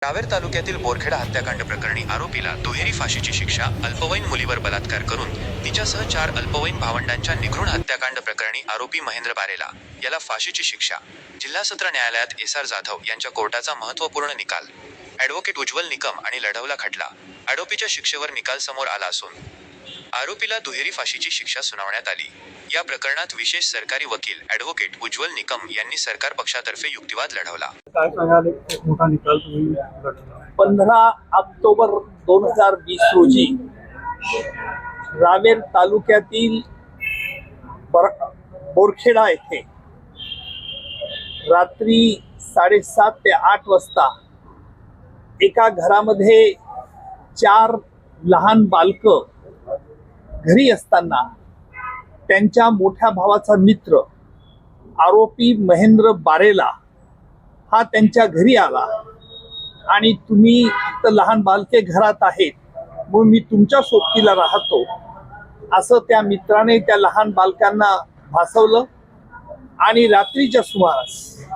रावेर तालुक्यातील बोरखेडा हत्याकांड प्रकरणी आरोपीला दुहेरी फाशीची शिक्षा, अल्पवयीन मुलीवर बलात्कार करून तिच्यासह 4 अल्पवयीन भावंडांच्या निघृण हत्याकांड प्रकरणी आरोपी महेंद्र बारेला याला फाशीची शिक्षा. जिल्हा सत्र न्यायालयात एस.आर. जाधव यांच्या कोर्टाचा महत्त्वपूर्ण निकाल. ॲडव्होकेट उज्ज्वल निकम आणि लढवला खटला. आरोपीच्या शिक्षेवर निकाल समोर आला असून आरोपीला दुहेरी फाशीची शिक्षा सुनावण्यात आली. या प्रकरणात विशेष सरकारी वकील ॲडव्होकेट उज्ज्वल निकम यांनी सरकार पक्षातर्फे युक्तिवाद लढवला. काय सांगाल, एक मोठा निकाल तुम्ही लढवला. 15 ऑक्टोबर 2020 रोजी रावेर तालुक्यातील बोरखेडा येथे रात्री 7:30 ते 8 वाजता एका घरामध्ये 4 लहान बालकं घरी असताना त्यांच्या मोठ्या भावाचा मित्र आरोपी महेंद्र बारेला हा त्यांच्या घरी आला आणि तुम्ही तर लहान बालके घरात आहेत म्हणून मी तुमच्या सोबतीला राहतो असं त्या मित्राने त्या लहान बालकांना भासवलं. आणि रात्रीच्या सुमारास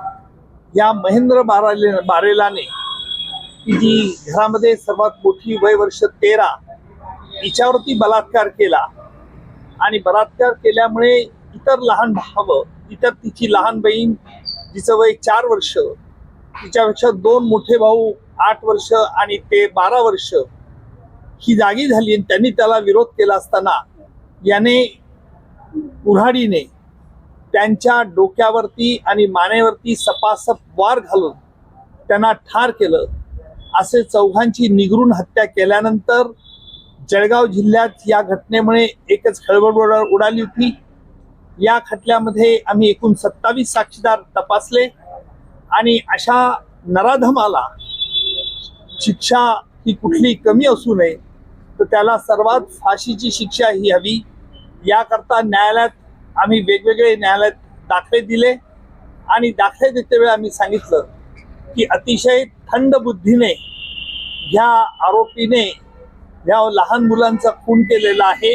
या महेंद्र बारेलाने ती जी घरामध्ये सर्वात मोठी वय वर्ष 13 हिच्यावरती बलात्कार केला. आणि बलात्कार केल्यामुळे इतर लहान भाव, इतर तिची लहान बहीण जिचं वय 4 वर्ष, तिच्यापेक्षा 2 मोठे भाऊ 8 वर्ष आणि ते 12 वर्ष ही जागी झाली. आणि त्यांनी त्याला विरोध केला असताना याने कुऱ्हाडीने त्यांच्या डोक्यावरती आणि मानेवरती सपासप वार घालून त्यांना ठार केलं. असे 4घांची निगृण हत्या केल्यानंतर जळगाव जिल्ह्यात या घटनेमुळे एकच खळबळ उडाली होती. या खटल्यामध्ये आम्ही एकूण 27 साक्षीदार तपासले आणि अशा नराधमाला शिक्षा ही कुठली कमी असू नये तर त्याला सर्वात फाशीची शिक्षा ही हवी. याकरता न्यायालयात आम्ही वेगवेगळे न्यायालयात दाखले दिले आणि दाखले देते वेळी आम्ही सांगितलं की अतिशय थंड बुद्धीने ह्या आरोपीने या लहान मुलांचा खून केलेला आहे,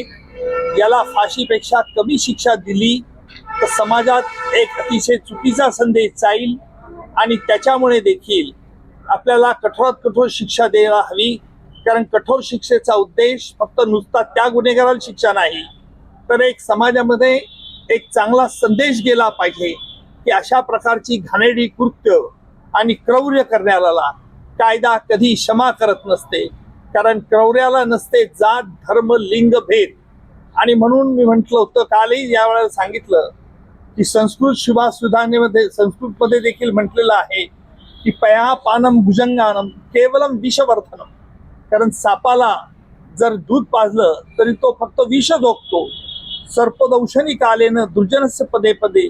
याला फाशीपेक्षा कमी शिक्षा दिली तर समाजात एक अतिशय चुकीचा संदेश जाईल आणि त्याच्यामुळे देखील आपल्याला कठोरात कठोर शिक्षा द्यायला हवी. कारण कठोर शिक्षेचा उद्देश फक्त नुसता त्या गुन्हेगाराला शिक्षा नाही तर एक समाजामध्ये एक चांगला संदेश गेला पाहिजे की अशा प्रकारची घाणेरडी कृत्य आणि क्रौर्य करण्याला कायदा कधी क्षमा करत नसते. कारण क्रौर्याला नसते जात, धर्म, लिंग, भेद. आणि म्हणून मी म्हटलं होतं, कालही यावेळेला सांगितलं की संस्कृतमध्ये देखील म्हटलेलं आहे की पया पानम भुजंगानम केवलम विषवर्धनम. कारण सापाला जर दूध पाजलं तरी तो फक्त विष झोपतो. सर्पदंशनी कालेनं दुर्जनस्य पदे पदे.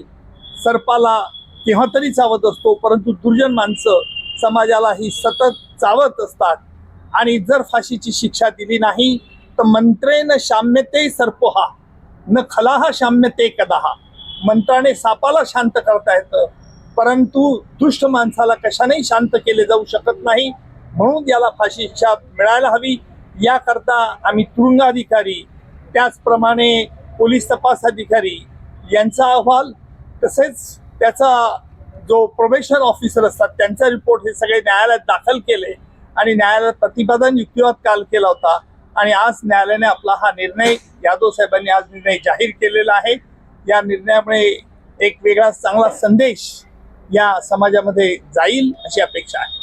सर्पाला केव्हा तरी चावत असतो परंतु दुर्जन माणसं समाजाला ही सतत चावत असतात. आणि जर फाशीची शिक्षा दिली नाही तर मंत्रेन शाम्यते सर्पोहा न खलाहा शाम्यते कदाहा. मंत्राने सापाला शांत करता येतं परंतु दुष्ट माणसाला कशानेही शांत केले जाऊ शकत नाही. म्हणून याला फाशी शिक्षा मिळायला हवी. याकरता आम्ही तुरुंगाधिकारी, त्याचप्रमाणे पोलीस तपास अधिकारी यांचा अहवाल, तसेच त्याचा जो प्रोबेशन ऑफिसर असतात त्यांचा रिपोर्ट हे सगळे न्यायालयात दाखल केले आणि न्यायालयात प्रतिपादन युक्तिवाद काल केला होता. आणि आज न्यायालयाने आपला हा निर्णय, यादव साहेबांनी आज निर्णय जाहीर केलेला आहे. या निर्णयामुळे एक वेगळा चांगला संदेश या समाजामध्ये जाईल अशी अपेक्षा आहे.